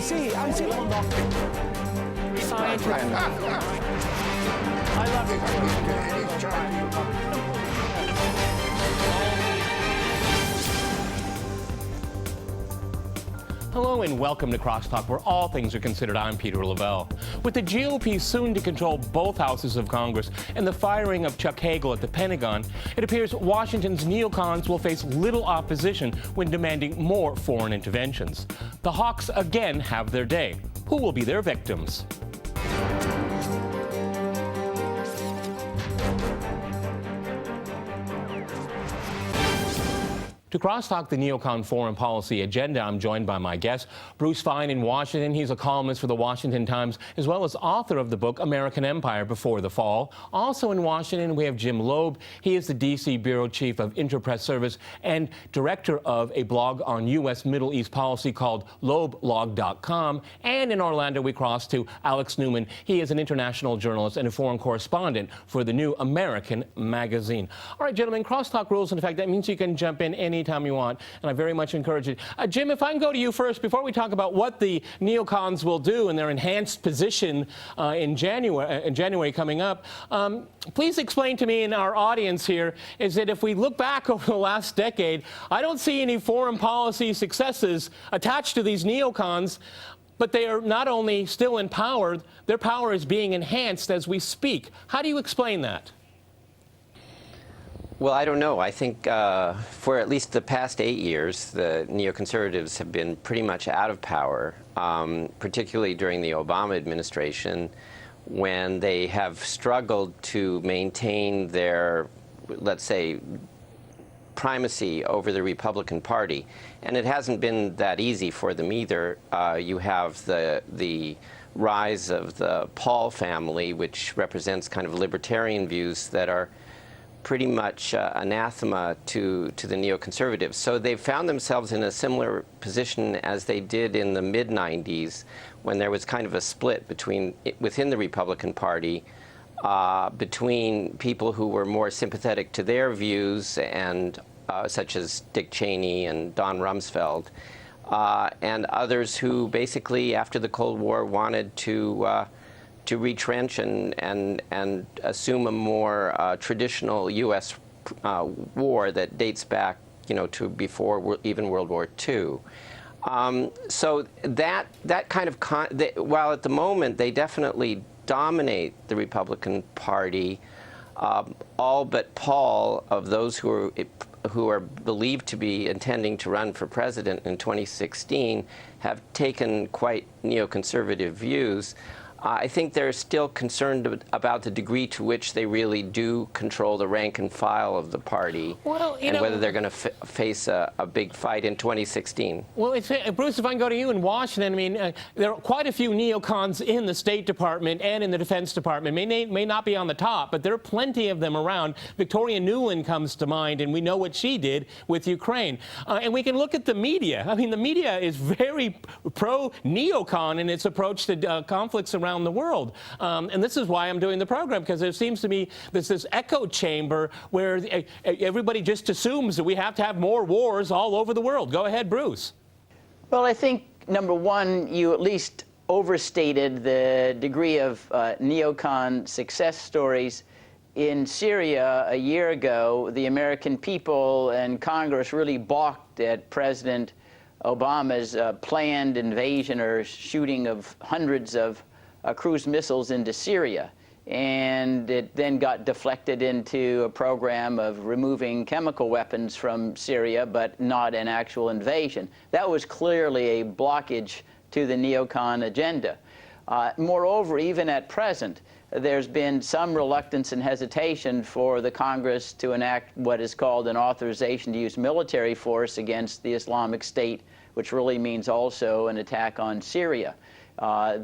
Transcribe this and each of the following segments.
Anzi, I love it. Hello and welcome to Crosstalk, where all things are considered. I'm Peter LaVelle. With the GOP soon to control both houses of Congress and the firing of Chuck Hagel at the Pentagon, it appears Washington's neocons will face little opposition when demanding more foreign interventions. The hawks again have their day. Who will be their victims? To crosstalk the Neocon foreign policy agenda, I'm joined by my guest, Bruce Fein in Washington. He's a columnist for the Washington Times, as well as author of the book American Empire Before the Fall. Also in Washington, we have Jim Lobe. He is the D.C. Bureau Chief of Interpress Service and director of a blog on U.S. Middle East policy called loblog.com. And in Orlando, we cross to Alex Newman. He is an international journalist and a foreign correspondent for the New American magazine. All right, gentlemen, crosstalk rules. In fact, that means you can jump in anytime you want, and I very much encourage it. Jim, if I can go to you first before we talk about what the neocons will do in their enhanced position in January coming up, please explain to me and our audience here is that if we look back over the last decade, I don't see any foreign policy successes attached to these neocons, but they are not only still in power, their power is being enhanced as we speak. How do you explain that? Well, I don't know. I think for at least the past 8 years, the neoconservatives have been pretty much out of power, particularly during the Obama administration, when they have struggled to maintain their, let's say, primacy over the Republican Party. And it hasn't been that easy for them either. You have the rise of the Paul family, which represents kind of libertarian views that are pretty much anathema to the neoconservatives. So they've found themselves in a similar position as they did in the mid-90s, when there was kind of a split within the Republican Party between people who were more sympathetic to their views, and such as Dick Cheney and Don Rumsfeld, and others who basically, after the Cold War, wanted to retrench and assume a more traditional U.S. war that dates back, to before even World War II. So that kind of while at the moment they definitely dominate the Republican Party, all but Paul, of those who are believed to be intending to run for president in 2016, have taken quite neoconservative views. I think they're still concerned about the degree to which they really do control the rank and file of the party, and whether they're going to face a big fight in 2016. Well, Bruce, if I can go to you in Washington, I mean, there are quite a few neocons in the State Department and in the Defense Department. May not be on the top, but there are plenty of them around. Victoria Nuland comes to mind, and we know what she did with Ukraine. And we can look at the media. I mean, the media is very pro-neocon in its approach to conflicts around the world. And this is why I'm doing the program, because there seems to be this echo chamber where everybody just assumes that we have to have more wars all over the world. Go ahead, Bruce. Well, I think, number one, you at least overstated the degree of neocon success stories. In Syria a year ago, the American people and Congress really balked at President Obama's planned invasion or shooting of hundreds of cruise missiles into Syria, and it then got deflected into a program of removing chemical weapons from Syria, but not an actual invasion. That was clearly a blockage to the neocon agenda. Moreover, even at present, there's been some reluctance and hesitation for the Congress to enact what is called an authorization to use military force against the Islamic State, which really means also an attack on Syria.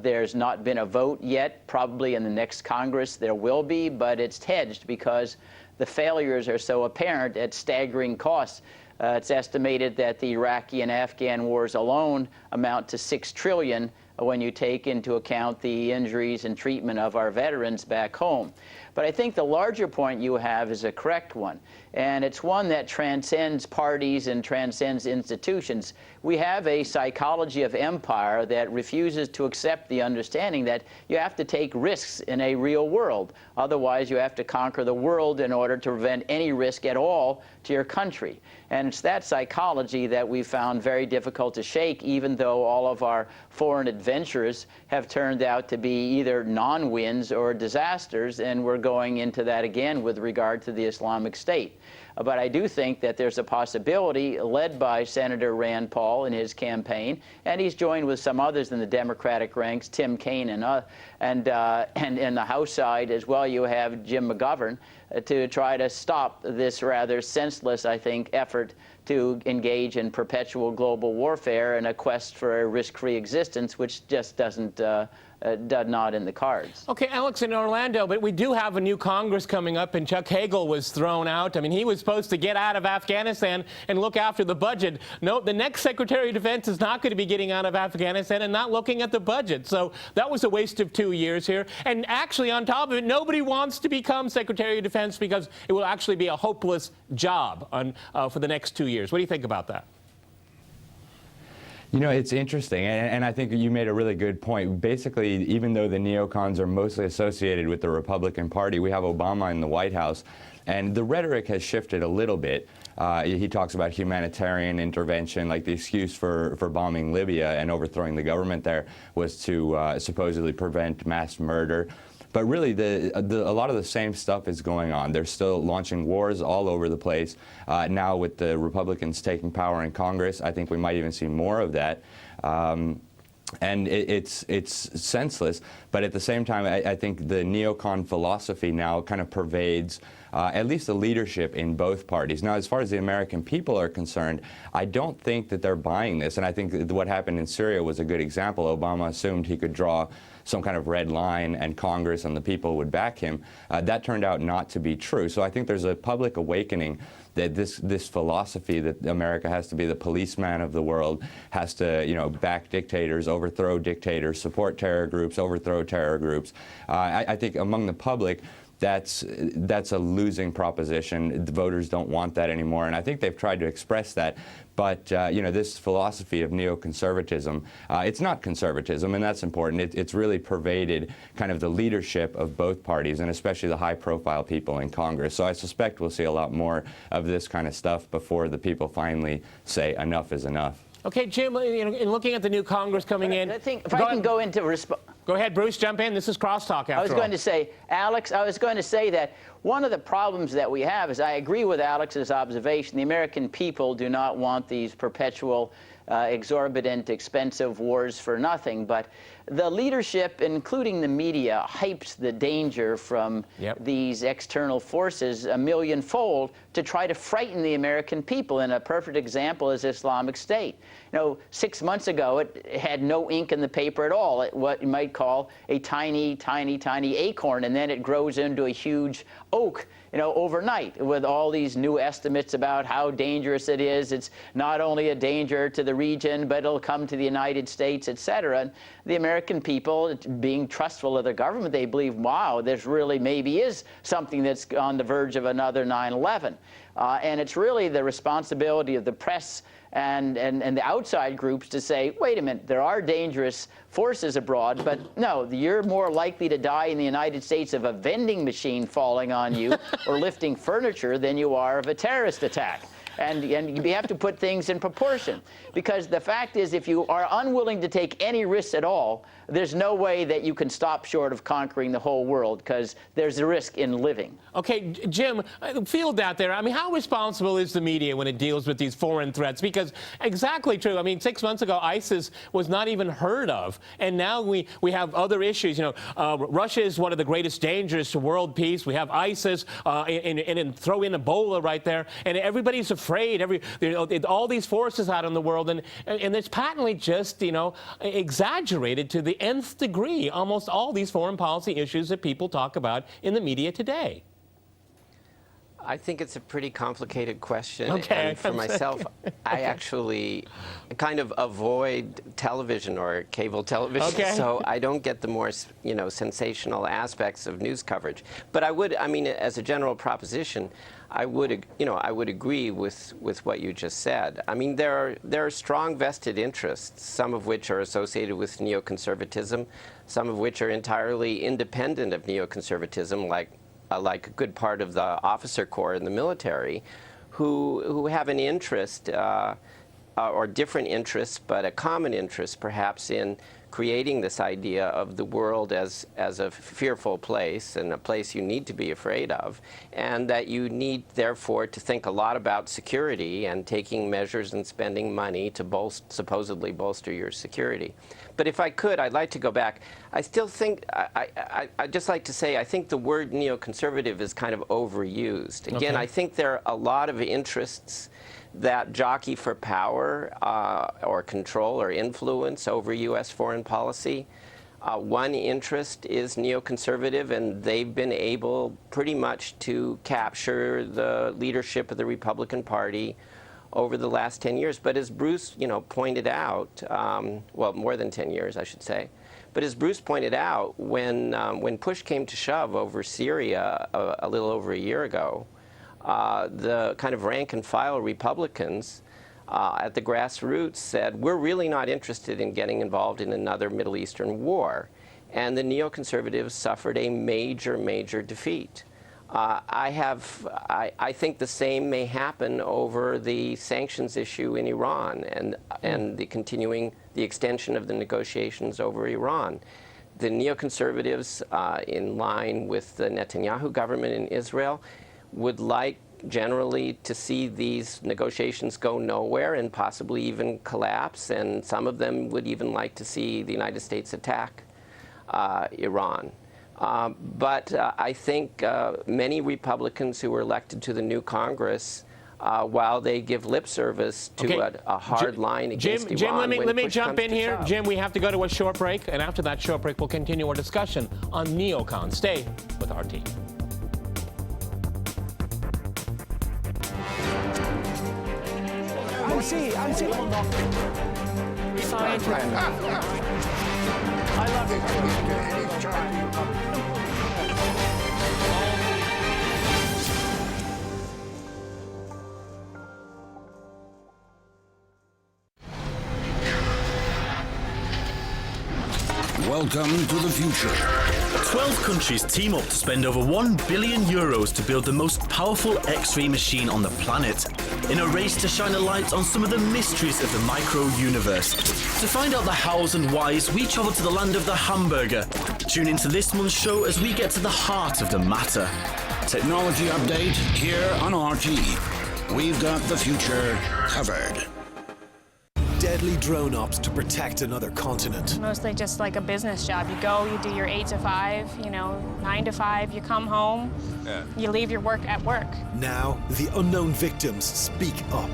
There's not been a vote yet. Probably in the next Congress there will be, but it's hedged because the failures are so apparent at staggering costs. It's estimated that the Iraqi and Afghan wars alone amount to $6 trillion when you take into account the injuries and treatment of our veterans back home. But I think the larger point you have is a correct one, and it's one that transcends parties and transcends institutions. We have a psychology of empire that refuses to accept the understanding that you have to take risks in a real world. Otherwise, you have to conquer the world in order to prevent any risk at all to your country. And it's that psychology that we found very difficult to shake, even though all of our foreign adventures have turned out to be either non-wins or disasters, and we're going into that again with regard to the Islamic State. But I do think that there's a possibility, led by Senator Rand Paul in his campaign, and he's joined with some others in the Democratic ranks, Tim Kaine and in the House side as well, you have Jim McGovern, to try to stop this rather senseless, I think, effort to engage in perpetual global warfare and a quest for a risk-free existence, which just does not in the cards. Okay, Alex, in Orlando, but we do have a new Congress coming up, and Chuck Hagel was thrown out. I mean, he was supposed to get out of Afghanistan and look after the budget. No, the next Secretary of Defense is not going to be getting out of Afghanistan and not looking at the budget. So that was a waste of 2 years here. And actually, on top of it, nobody wants to become Secretary of Defense because it will actually be a hopeless job for the next 2 years. What do you think about that? You know, it's interesting, and I think you made a really good point. Basically, even though the neocons are mostly associated with the Republican Party, we have Obama in the White House, and the rhetoric has shifted a little bit. He talks about humanitarian intervention, like the excuse for bombing Libya and overthrowing the government there was to supposedly prevent mass murder. But really, a lot of the same stuff is going on. They're still launching wars all over the place. Now with the Republicans taking power in Congress, I think we might even see more of that. And it's senseless. But at the same time, I think the neocon philosophy now kind of pervades at least the leadership in both parties. Now, as far as the American people are concerned, I don't think that they're buying this. And I think what happened in Syria was a good example. Obama assumed he could draw some kind of red line and Congress and the people would back him. That turned out not to be true. So I think there's a public awakening that this philosophy that America has to be the policeman of the world, has to, back dictators, overthrow dictators, support terror groups, overthrow terror groups. I think among the public, that's a losing proposition. The voters don't want that anymore, and I think they've tried to express that. But this philosophy of neoconservatism, it's not conservatism, and that's important. It's really pervaded kind of the leadership of both parties, and especially the high-profile people in Congress. So I suspect we'll see a lot more of this kind of stuff before the people finally say enough is enough. Okay, Jim, in looking at the new Congress coming in, I think if I can go into Go ahead, Bruce, jump in. This is Crosstalk after all. I was going to say, Alex, I was going to say that one of the problems that we have is I agree with Alex's observation. The American people do not want these perpetual, exorbitant, expensive wars for nothing. But the leadership, including the media, hypes the danger from these external forces a millionfold to try to frighten the American people. And a perfect example is Islamic State. 6 months ago, it had no ink in the paper at all. What you might call a tiny, tiny, tiny acorn, and then it grows into a huge oak, overnight, with all these new estimates about how dangerous it is. It's not only a danger to the region, but it'll come to the United States, et cetera. And the American people, being trustful of their government, they believe, wow, this really maybe is something that's on the verge of another 9/11. And it's really the responsibility of the press and the outside groups to say, wait a minute, there are dangerous forces abroad, but no, you're more likely to die in the United States of a vending machine falling on you or lifting furniture than you are of a terrorist attack. And you have to put things in proportion. Because the fact is, if you are unwilling to take any risks at all, there's no way that you can stop short of conquering the whole world, because there's a risk in living. Okay, Jim, field out there. I mean, how responsible is the media when it deals with these foreign threats? Because exactly true. I mean, 6 months ago, ISIS was not even heard of. And now we have other issues. Russia is one of the greatest dangers to world peace. We have ISIS, and throw in Ebola right there. And everybody's afraid. All these forces out in the world. And it's patently just, exaggerated to the nth degree, almost all these foreign policy issues that people talk about in the media today. I think it's a pretty complicated question. Okay. And for myself, I actually kind of avoid television or cable television, Okay. so I don't get the more, sensational aspects of news coverage. But I would, as a general proposition, I would agree with what you just said. I mean, there are strong vested interests, some of which are associated with neoconservatism, some of which are entirely independent of neoconservatism, like a good part of the officer corps in the military, who have an interest, or different interests, but a common interest perhaps in creating this idea of the world as a fearful place and a place you need to be afraid of, and that you need, therefore, to think a lot about security and taking measures and spending money to supposedly bolster your security. But if I could, I'd like to go back. I still think, I'd just like to say, I think the word neoconservative is kind of overused. Again, Okay. I think there are a lot of interests that jockey for power or control or influence over U.S. foreign policy. One interest is neoconservative, and they've been able pretty much to capture the leadership of the Republican Party over the last 10 years. But as Bruce, pointed out, well, more than 10 years, I should say. But as Bruce pointed out, when push came to shove over Syria a little over a year ago, the kind of rank-and-file Republicans at the grassroots said, we're really not interested in getting involved in another Middle Eastern war. And the neoconservatives suffered a major, major defeat. I think the same may happen over the sanctions issue in Iran and the extension of the negotiations over Iran. The neoconservatives, in line with the Netanyahu government in Israel, would like generally to see these negotiations go nowhere and possibly even collapse, and some of them would even like to see the United States attack Iran. But I think many Republicans who were elected to the new Congress, while they give lip service to a hard line against Iran, Jim, let me push jump comes in to here. shove. Jim, we have to go to a short break, and after that short break, we'll continue our discussion on Neocon. Stay with our team. I'm I love Welcome to the future. 12 countries team up to spend over €1 billion to build the most powerful X-ray machine on the planet, in a race to shine a light on some of the mysteries of the micro-universe. To find out the hows and whys, we travel to the land of the hamburger. Tune into this month's show as we get to the heart of the matter. Technology update here on RT. We've got the future covered. Deadly drone ops to protect another continent. Mostly just like a business job. You go, you do your 8 to 5, 9 to 5, you come home, you leave your work at work. Now, the unknown victims speak up.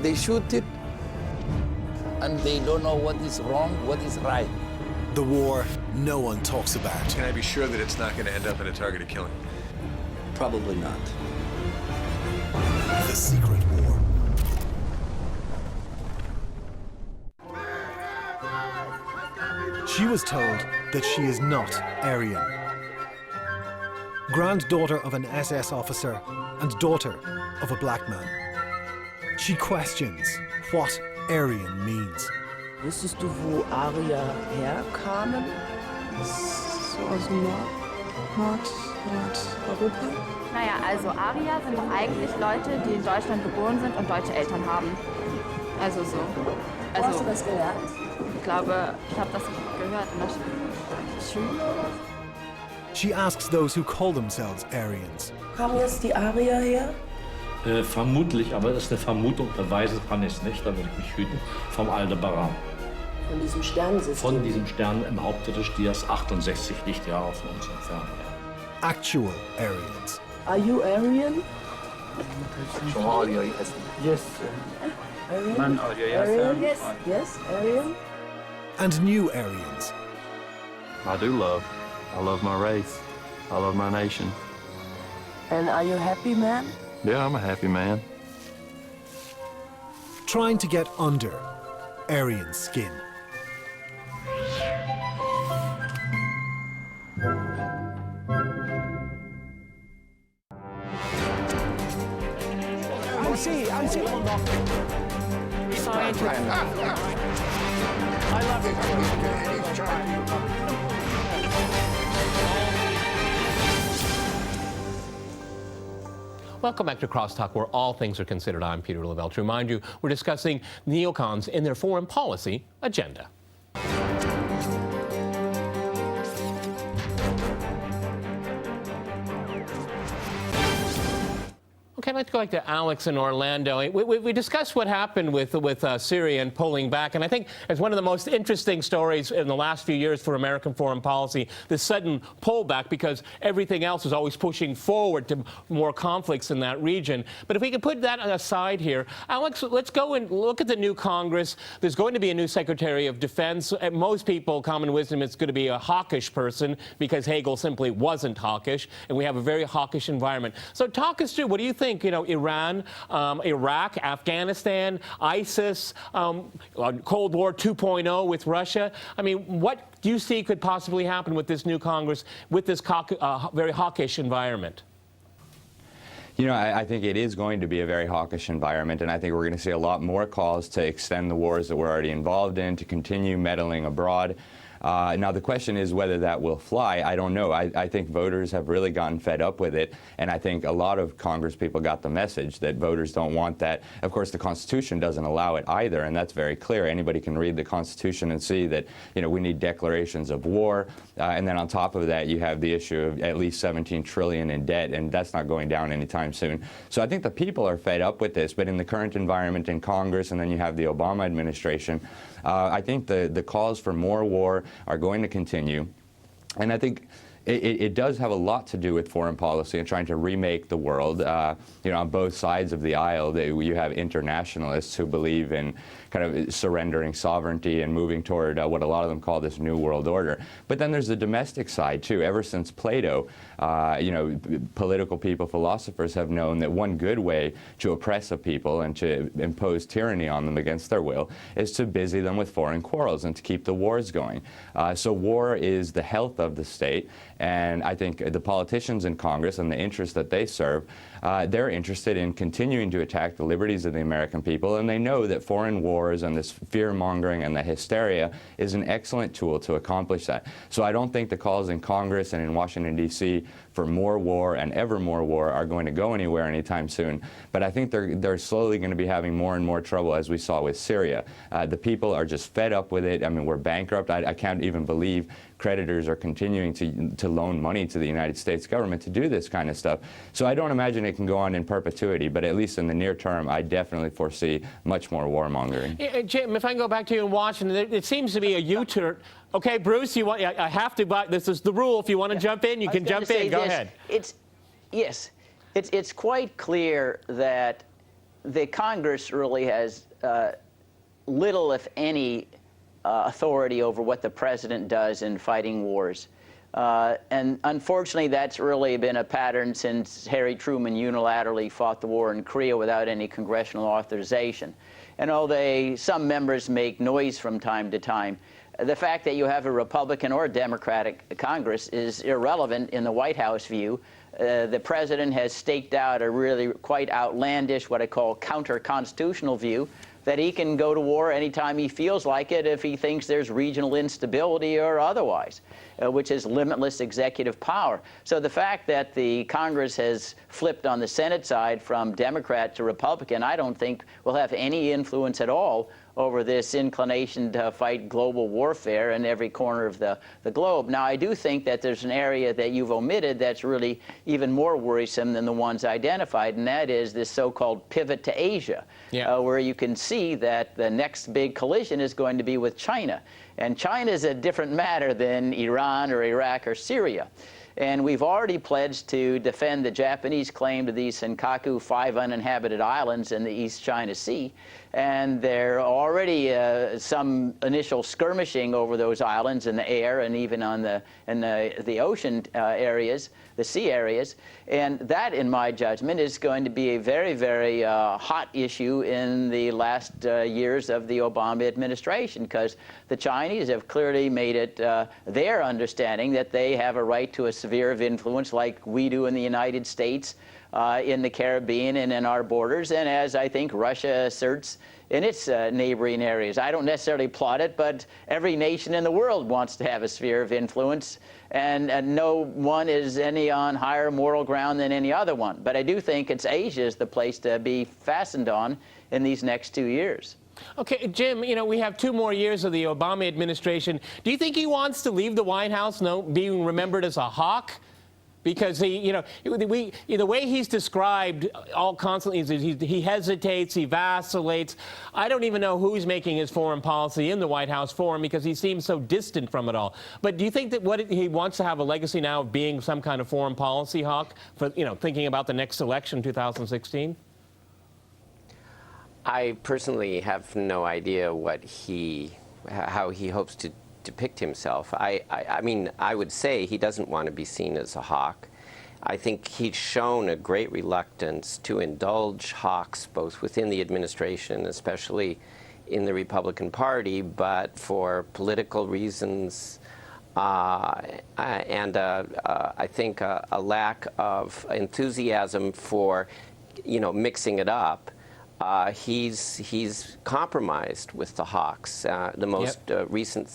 They shoot it, and they don't know what is wrong, what is right. The war no one talks about. Can I be sure that it's not going to end up in a targeted killing? Probably not. The secret war. She was told that she is not Aryan. Granddaughter of an SS officer and daughter of a black man. She questions what Aryan means. Wusstest du, wo Arier herkamen? So aus Nordeuropa? Naja, also Arier sind doch eigentlich Leute, die in Deutschland geboren sind und deutsche Eltern haben. Also so. Wo hast du das gelernt? Ich glaube, ich habe das gehört in der Schule. She asks those who call themselves Aryans. Kamen jetzt die Arier her? Vermutlich, aber das ist eine Vermutung, beweisen kann ich es nicht, da würde ich mich hüten, vom Aldebaran. Von diesem Sternensystem? Von diesem Stern im Hauptdias 68 Lichtjahre von uns entfernt. Actual Aryans. Are you Aryan? Yes. Aryan? Aryan? Yes, Aryan. And new Aryans. I do love. I love my race. I love my nation. And are you happy, man? Yeah, I'm a happy man. Trying to get under Aryan skin. Welcome back to Crosstalk, where all things are considered. I'm Peter LaVelle. To remind you, we're discussing neocons in their foreign policy agenda. Okay, I'd like to go back to Alex in Orlando. We discussed what happened with Syria and pulling back, and I think it's one of the most interesting stories in the last few years for American foreign policy, this sudden pullback, because everything else is always pushing forward to more conflicts in that region. But if we could put that aside here, Alex, let's go and look at the new Congress. There's going to be a new Secretary of Defense. Most people, common wisdom, it's going to be a hawkish person, because Hagel simply wasn't hawkish, and we have a very hawkish environment. So talk us through, what do you think? You know, Iran, Iraq, Afghanistan, ISIS, Cold War 2.0 with Russia. I mean, what do you see could possibly happen with this new Congress, with this very hawkish environment? You know, I think it is going to be a very hawkish environment, and I think we're going to see a lot more calls to extend the wars that we're already involved in, to continue meddling abroad. Now, the question is whether that will fly. I don't know. I think voters have really gotten fed up with it, and I think a lot of Congress people got the message that voters don't want that. Of course, the Constitution doesn't allow it either, and that's very clear. Anybody can read the Constitution and see that, you know, we need declarations of war, and then on top of that, you have the issue of at least $17 trillion in debt, and that's not going down anytime soon. So I think the people are fed up with this, but in the current environment in Congress, and then you have the Obama administration, I think the calls for more war are going to continue. And I think it does have a lot to do with foreign policy and trying to remake the world. You know, on both sides of the aisle, you have internationalists who believe in kind of surrendering sovereignty and moving toward what a lot of them call this new world order. But then there's the domestic side, too. Ever since Plato, you know, political people, philosophers have known that one good way to oppress a people and to impose tyranny on them against their will is to busy them with foreign quarrels and to keep the wars going. So war is the health of the state, and I think the politicians in Congress and the interests that they serve, they're interested in continuing to attack the liberties of the American people, and they know that foreign wars and this fear-mongering and the hysteria is an excellent tool to accomplish that. So I don't think the calls in Congress and in Washington, D.C. for more war and ever more war are going to go anywhere anytime soon. But I think they're slowly going to be having more and more trouble, as we saw with Syria. The people are just fed up with it. I mean, we're bankrupt. I can't even believe creditors are continuing to loan money to the United States government to do this kind of stuff. So I don't imagine it can go on in perpetuity, but at least in the near term, I definitely foresee much more warmongering. Jim, if I can go back to you in Washington, it seems to be a U-turn. Okay, Bruce, you want? I have to. But this is the rule. If you want to jump in, you can jump in. Go ahead. It's quite clear that the Congress really has little, if any, authority over what the president does in fighting wars. And unfortunately, that's really been a pattern since Harry Truman unilaterally fought the war in Korea without any congressional authorization. And although some members make noise from time to time, the fact that you have a Republican or a Democratic Congress is irrelevant in the White House view. The president has staked out a really quite outlandish, what I call counter-constitutional view, that he can go to war anytime he feels like it if he thinks there's regional instability or otherwise, which is limitless executive power. So the fact that the Congress has flipped on the Senate side from Democrat to Republican, I don't think will have any influence at all over this inclination to fight global warfare in every corner of the globe. Now, I do think that there's an area that you've omitted that's really even more worrisome than the ones identified, and that is this so-called pivot to Asia, where you can see that the next big collision is going to be with China. And China is a different matter than Iran or Iraq or Syria. And we've already pledged to defend the Japanese claim to these Senkaku 5 uninhabited islands in the East China Sea. And they're already some initial skirmishing over those islands in the air and even on the ocean areas, the sea areas. And that, in my judgment, is going to be a very, very hot issue in the last years of the Obama administration, because the Chinese have clearly made it their understanding that they have a right to a sphere of influence like we do in the United States, in the Caribbean and in our borders, and as I think Russia asserts in its neighboring areas. I don't necessarily applaud it, but every nation in the world wants to have a sphere of influence, and no one is any on higher moral ground than any other one. But I do think Asia is the place to be fastened on in these next 2 years. Okay, Jim, you know, we have 2 more years of the Obama administration. Do you think he wants to leave the White House being remembered as a hawk? Because he, you know, the way he's described all constantly is he hesitates, he vacillates. I don't even know who's making his foreign policy in the White House for him, because he seems so distant from it all. But do you think that he wants to have a legacy now of being some kind of foreign policy hawk for, you know, thinking about the next election, 2016? I personally have no idea how he hopes to depict himself. I mean, I would say he doesn't want to be seen as a hawk. I think he's shown a great reluctance to indulge hawks, both within the administration, especially in the Republican Party, but for political reasons, and I think a lack of enthusiasm for, you know, mixing it up. He's compromised with the hawks, the most recent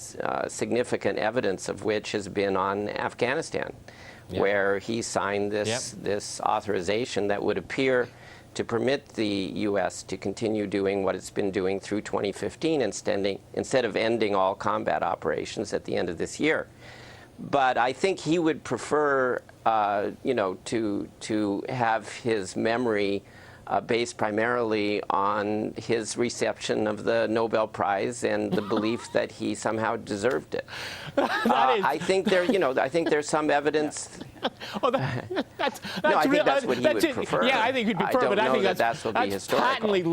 significant evidence of which has been on Afghanistan, where he signed this authorization that would appear to permit the U.S. to continue doing what it's been doing through 2015 instead of ending all combat operations at the end of this year. But I think he would prefer, you know, to have his memory based primarily on his reception of the Nobel Prize and the belief that he somehow deserved it. I think there's some evidence. Oh, that's no, I think that's what he would prefer. Yeah, I think he'd prefer, but I think that's patently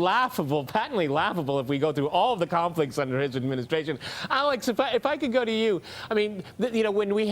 laughable if we go through all of the conflicts under his administration. Alex, if I could go to you, I mean, you know, when we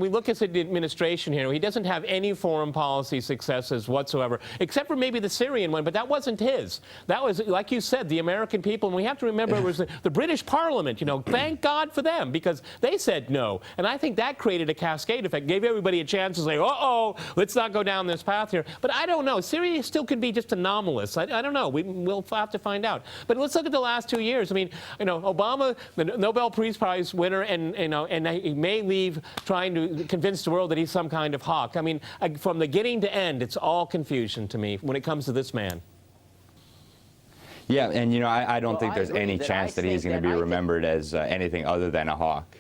look at the administration here, he doesn't have any foreign policy successes whatsoever, except for maybe the Syrian one, but that wasn't his. That was, like you said, the American people, and we have to remember it was the British Parliament, you know, thank God for them, because they said no. And I think that created a cascade effect, gave everybody a chance to say, uh-oh, let's not go down this path here. But I don't know. Syria still could be just anomalous. I don't know. We'll have to find out. But let's look at the last 2 years. I mean, you know, Obama, the Nobel Peace Prize winner, and you know, and he may leave trying to convince the world that he's some kind of hawk. I mean, from the beginning to end, it's all confusion to me when it comes to this man. Yeah, and you know, I don't think there's any chance that he's going to be remembered as anything other than a hawk.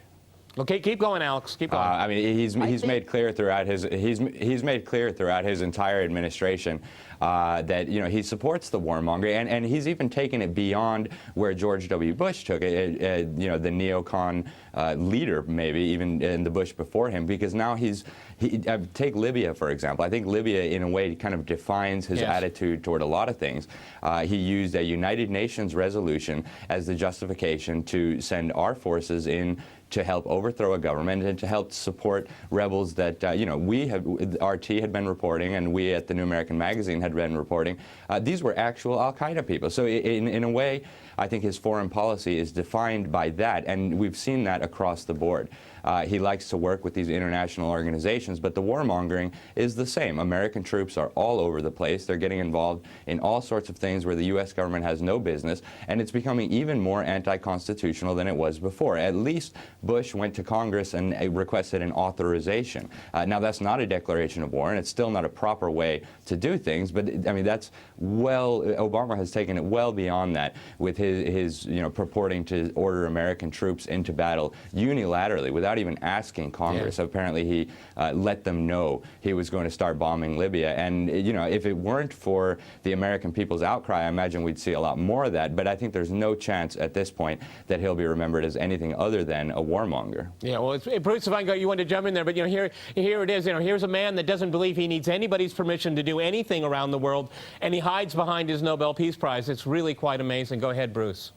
Okay, keep going, Alex. Keep going. I mean, he's made clear throughout his entire administration that, you know, he supports the warmongering, and he's even taken it beyond where George W. Bush took it. You know, the neocon leader, maybe even in the Bush before him, because now take Libya, for example. I think Libya, in a way, kind of defines his attitude toward a lot of things. He used a United Nations resolution as the justification to send our forces in to help overthrow a government and to help support rebels that, you know, RT had been reporting, and we at the New American Magazine had been reporting. These were actual al-Qaeda people. So in a way, I think his foreign policy is defined by that, and we've seen that across the board. He likes to work with these international organizations, but the warmongering is the same. American troops are all over the place. They're getting involved in all sorts of things where the U.S. government has no business, and it's becoming even more anti-constitutional than it was before. At least Bush went to Congress and requested an authorization. Now, that's not a declaration of war, and it's still not a proper way to do things, but, I mean, Obama has taken it well beyond that with his you know, purporting to order American troops into battle unilaterally without even asking Congress. Yeah. Apparently he let them know he was going to start bombing Libya. And, you know, if it weren't for the American people's outcry, I imagine we'd see a lot more of that. But I think there's no chance at this point that he'll be remembered as anything other than a warmonger. Yeah, well, Bruce Fein, you want to jump in there, but, you know, here it is. You know, here's a man that doesn't believe he needs anybody's permission to do anything around the world, and he hides behind his Nobel Peace Prize. It's really quite amazing. Go ahead, Bruce.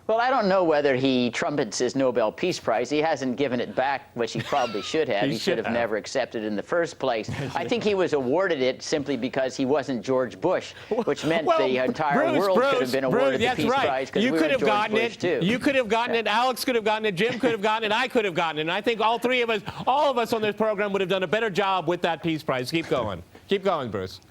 Well, I don't know whether he trumpets his Nobel Peace Prize. He hasn't given it back, which he probably should have. He should have never accepted it in the first place. I think he was awarded it simply because he wasn't George Bush, which meant the entire world could have been awarded the Peace Prize because we were George Bush too. You could have gotten it. Alex could have gotten it. Jim could have gotten it. I could have gotten it. And I think all of us on this program would have done a better job with that Peace Prize. Keep going. Keep going, Bruce.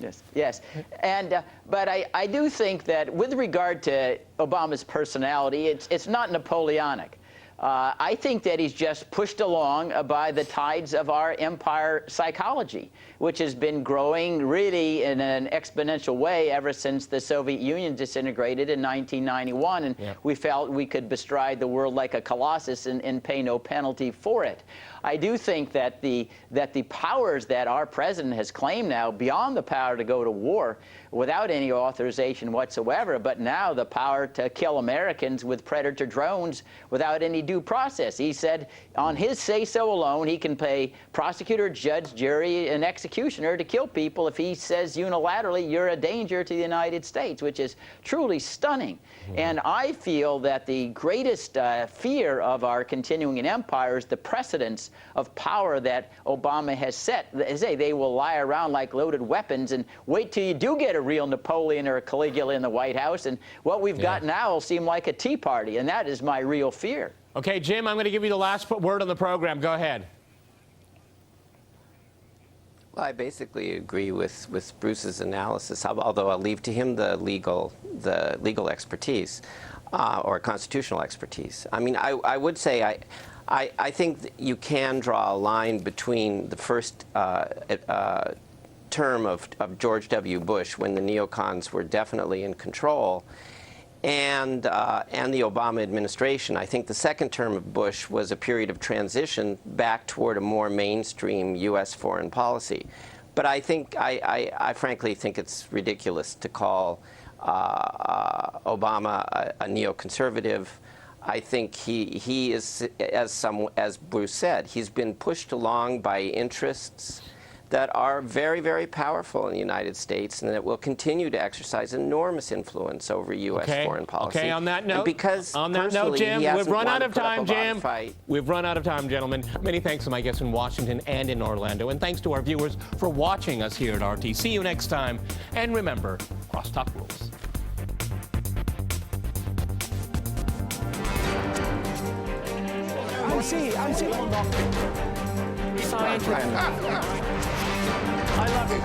Yes, yes. And, but I do think that with regard to Obama's personality, it's not Napoleonic. I think that he's just pushed along by the tides of our empire psychology, which has been growing really in an exponential way ever since the Soviet Union disintegrated in 1991, and we felt we could bestride the world like a colossus and pay no penalty for it. I do think that the powers that our president has claimed now, beyond the power to go to war without any authorization whatsoever, but now the power to kill Americans with Predator drones without any due process. He said on his say-so alone, he can pay prosecutor, judge, jury, and executioner to kill people if he says unilaterally you're a danger to the United States, which is truly stunning. And I feel that the greatest fear of our continuing an empire is the precedence of power that Obama has set. They will lie around like loaded weapons and wait till you do get a real Napoleon or a Caligula in the White House, and what we've got now will seem like a tea party, and that is my real fear. Okay, Jim, I'm going to give you the last word on the program. Go ahead. Well, I basically agree with Bruce's analysis, although I'll leave to him the legal expertise or constitutional expertise. I mean, I would say I think that you can draw a line between the first term of George W. Bush, when the neocons were definitely in control, and the Obama administration. I think the second term of Bush was a period of transition back toward a more mainstream U.S. foreign policy. But I think, I frankly think it's ridiculous to call Obama a neoconservative. I think he is, as Bruce said, he's been pushed along by interests that are very, very powerful in the United States, and that will continue to exercise enormous influence over U.S. foreign policy. Okay, on that note, and because on that note, Jim, we've run out of time, Jim. We've run out of time, gentlemen. Many thanks to my guests in Washington and in Orlando, and thanks to our viewers for watching us here at RT. See you next time, and remember, crosstalk rules. I'm sorry. I love it.